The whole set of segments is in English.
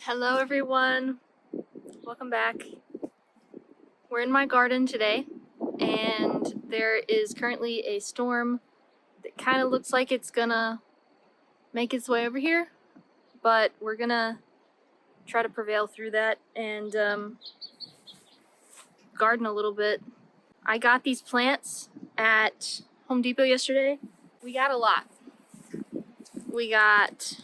Hello everyone, welcome back. We're in my garden today and there is currently a storm that kind of looks like it's gonna make its way over here, but we're gonna try to prevail through that and garden a little bit. I got these plants at Home Depot yesterday. We got a lot. We got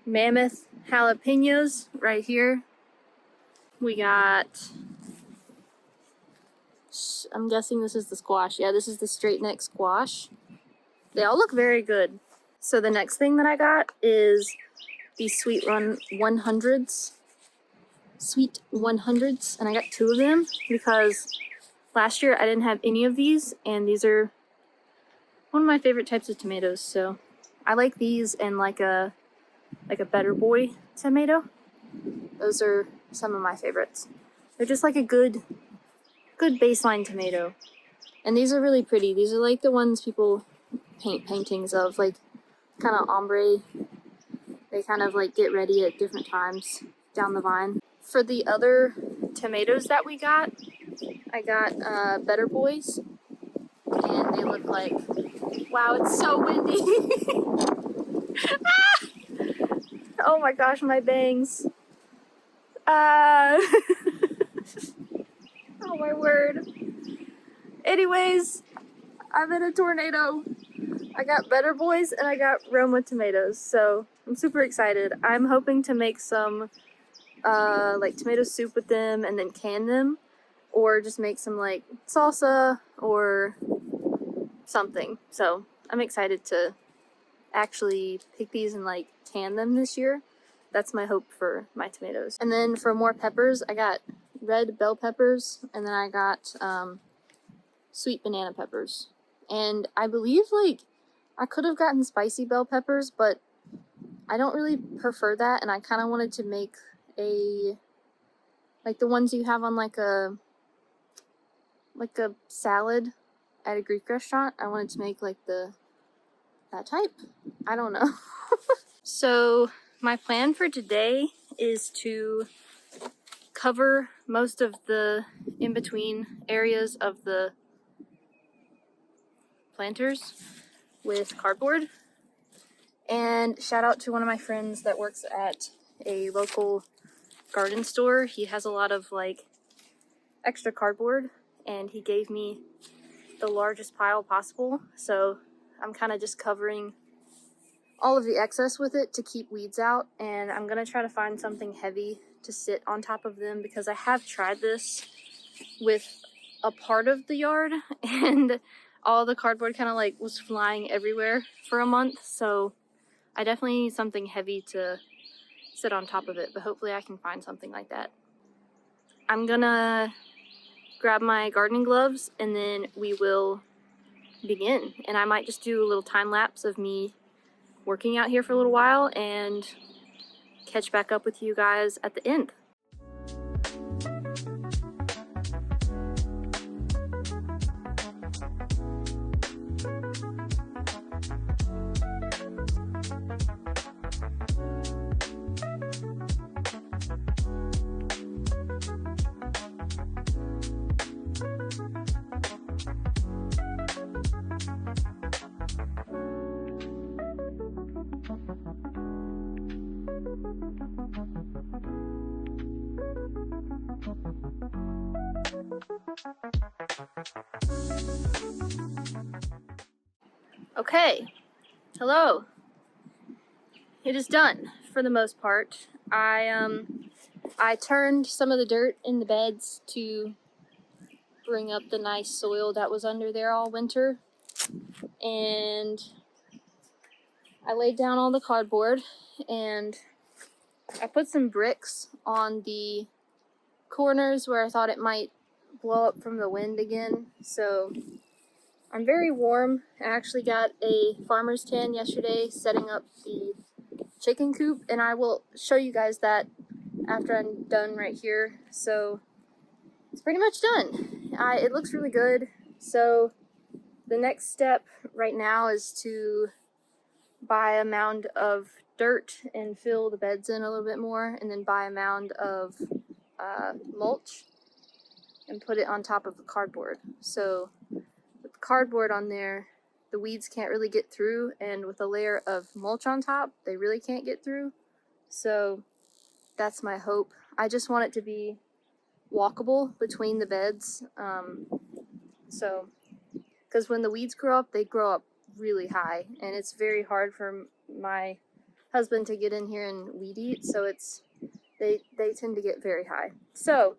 mammoth jalapenos right here. We got, I'm guessing this is the squash. Yeah, this is the straight neck squash. They all look very good. So the next thing that I got is these Sweet 100s. Sweet 100s, and I got 2 of them because last year I didn't have any of these, and these are one of my favorite types of tomatoes. So I like these and like a Better Boy tomato. Those are some of my favorites. They're just like a good baseline tomato. And these are really pretty. These are like the ones people paint paintings of, like kind of ombre. They kind of like get ready at different times down the vine. For the other tomatoes that we got, I got Better Boys, and they look like, wow, it's so windy. Ah! Oh my gosh, my bangs. Oh my word. Anyways, I'm in a tornado. I got Better Boys and I got Roma tomatoes, so I'm super excited. I'm hoping to make some like tomato soup with them and then can them, or just make some like salsa or something. So I'm excited to actually pick these and like can them this year. That's my hope for my tomatoes. And then for more peppers, I got red bell peppers, and then I got sweet banana peppers. And I believe like I could have gotten spicy bell peppers, but I don't really prefer that, and I kind of wanted to make like the ones you have on like a salad at a Greek restaurant. I wanted to make like that type. I don't know. So my plan for today is to cover most of the in-between areas of the planters with cardboard. And shout out to one of my friends that works at a local garden store. He has a lot of like extra cardboard, and he gave me the largest pile possible. So I'm kind of just covering all of the excess with it to keep weeds out, and I'm gonna try to find something heavy to sit on top of them because I have tried this with a part of the yard and all the cardboard kind of like was flying everywhere for a month. So I definitely need something heavy to sit on top of it, but hopefully I can find something like that. I'm gonna grab my gardening gloves and then we will begin. And I might just do a little time lapse of me working out here for a little while and catch back up with you guys at the end. Okay, hello. It is done for the most part. I turned some of the dirt in the beds to bring up the nice soil that was under there all winter, and I laid down all the cardboard, and I put some bricks on the corners where I thought it might blow up from the wind again. So I'm very warm. I actually got a farmer's tan yesterday setting up the chicken coop, and I will show you guys that after I'm done right here. So it's pretty much done. It looks really good. So the next step right now is to buy a mound of dirt and fill the beds in a little bit more, and then buy a mound of mulch and put it on top of the cardboard. So with the cardboard on there, the weeds can't really get through, and with a layer of mulch on top, they really can't get through. So that's my hope. I just want it to be walkable between the beds. Because when the weeds grow up, they grow up really high, and it's very hard for my husband to get in here and weed eat, so they tend to get very high. So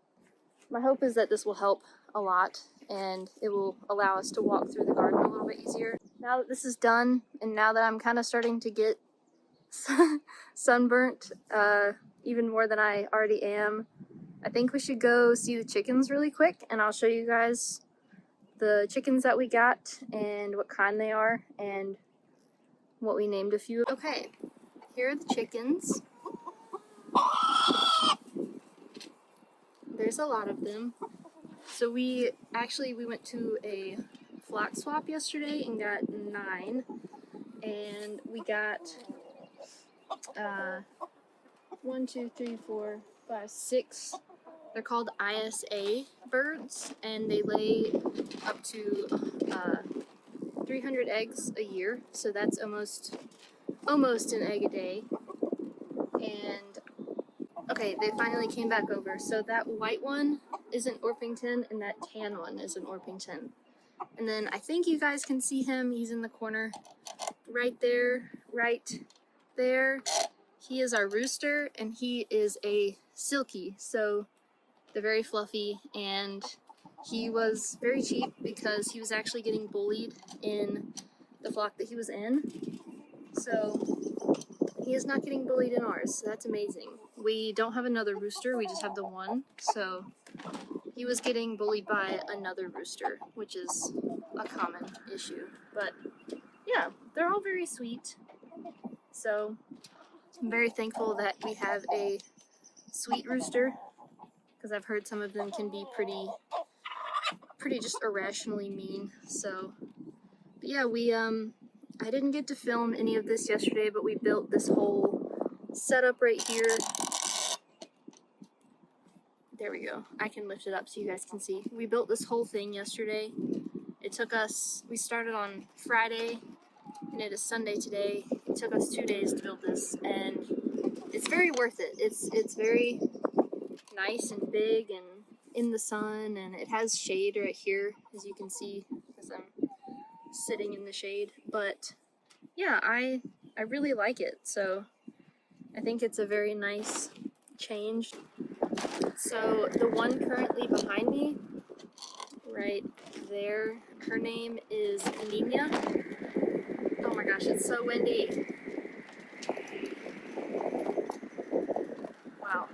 my hope is that this will help a lot, and it will allow us to walk through the garden a little bit easier. Now that this is done, and now that I'm kind of starting to get sunburnt, even more than I already am, I think we should go see the chickens really quick, and I'll show you guys the chickens that we got and what kind they are and what we named a few. Okay, here are the chickens. There's a lot of them. So we went to a flock swap yesterday and got 9, and we got 1, 2, 3, 4, 5, 6. They're called ISA birds, and they lay up to 300 eggs a year, so that's almost an egg a day. And okay, they finally came back over. So that white one is an Orpington, and that tan one is an Orpington. And then I think you guys can see him. He's in the corner right there, He is our rooster, and he is a silkie. So they're very fluffy, and he was very cheap because he was actually getting bullied in the flock that he was in. So he is not getting bullied in ours, so that's amazing. We don't have another rooster, we just have the one. So he was getting bullied by another rooster, which is a common issue. But yeah, they're all very sweet. So I'm very thankful that we have a sweet rooster, because I've heard some of them can be pretty just irrationally mean. So, but yeah, I didn't get to film any of this yesterday, but we built this whole setup right here. There we go. I can lift it up so you guys can see. We built this whole thing yesterday. It took us, we started on Friday, and it is Sunday today. It took us 2 days to build this, and it's very worth it. It's very nice and big and in the sun, and it has shade right here, as you can see, as I'm sitting in the shade. But yeah, I really like it, so I think it's a very nice change. So the one currently behind me, right there, her name is Anemia. Oh my gosh, it's so windy. Wow.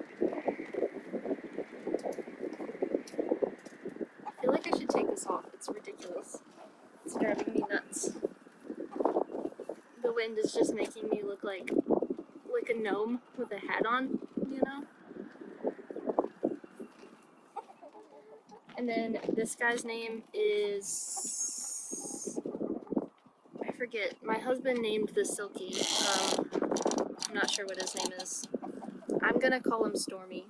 I feel like I should take this off. It's ridiculous. It's driving me nuts. The wind is just making me look like a gnome with a hat on, you know? And then this guy's name is, I forget. My husband named the Silkie. I'm not sure what his name is. I'm gonna call him Stormy.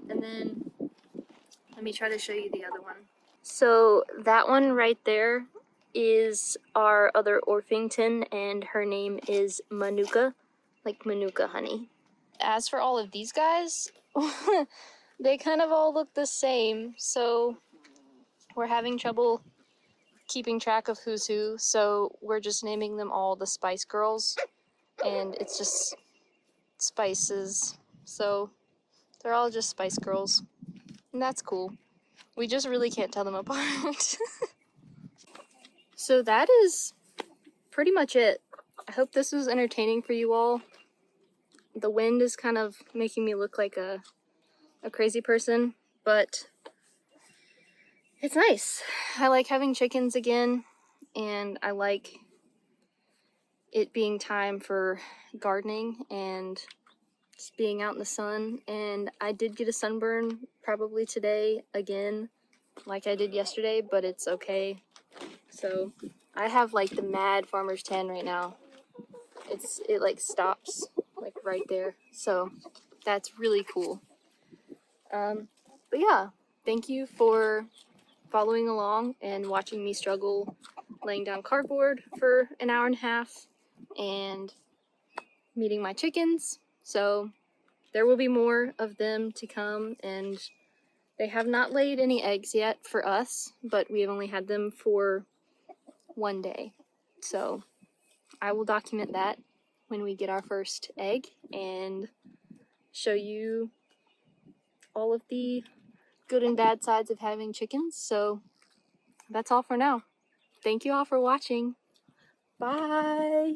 And then let me try to show you the other one. So that one right there is our other Orpington, and her name is Manuka, like Manuka honey. As for all of these guys, they kind of all look the same, so we're having trouble keeping track of who's who, so we're just naming them all the Spice Girls, and it's just spices, so they're all just Spice Girls, and that's cool. We just really can't tell them apart. So that is pretty much it. I hope this was entertaining for you all. The wind is kind of making me look like a crazy person, but it's nice. I like having chickens again, and I like it being time for gardening and just being out in the sun. And I did get a sunburn probably today again, like I did yesterday, but it's okay. So I have like the mad farmer's tan right now. it like stops like right there. So that's really cool. But yeah, thank you for following along and watching me struggle laying down cardboard for an hour and a half and meeting my chickens. So there will be more of them to come, and they have not laid any eggs yet for us, but we have only had them for one day. So I will document that when we get our first egg and show you all of the good and bad sides of having chickens. So that's all for now. Thank you all for watching. Bye!